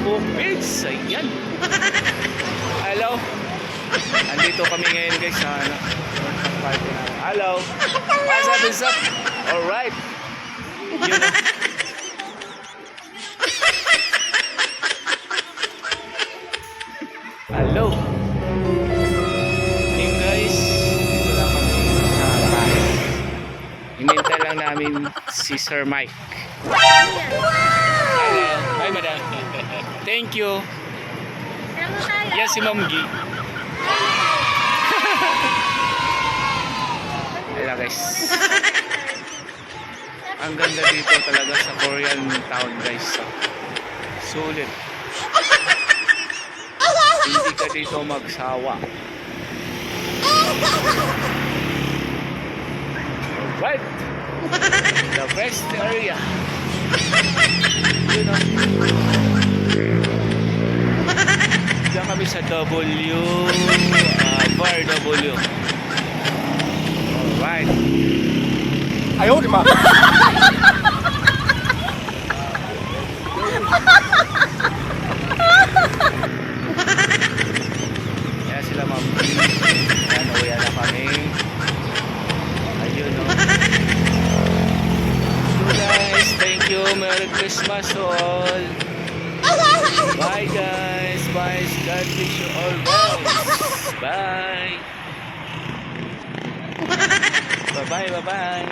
Facebook page. Ayan. Hello. Andito kami ngayon guys sa ano, party na. Hello. What's up? Alright. Yun na. Hello. Yun guys. Dito lang kami sa bahay. Hinintay lang namin si Sir Mike. Hello. Hi madam. Thank you. Yan si Ma'am G. Hello guys. Ang ganda dito talaga sa Korean town guys. Sulit. Hindi ka dito magsawa. Alright. The best area. You know. Diyan kami sa W. Bar W. Alright. Ayaw, di ba? Yan sila ma'am. Yan, uwi na kami. Ayun o. So guys, thank you. Merry Christmas to all. Bye guys. Bye. God bless you all guys. Bye. Bye bye. Bye bye.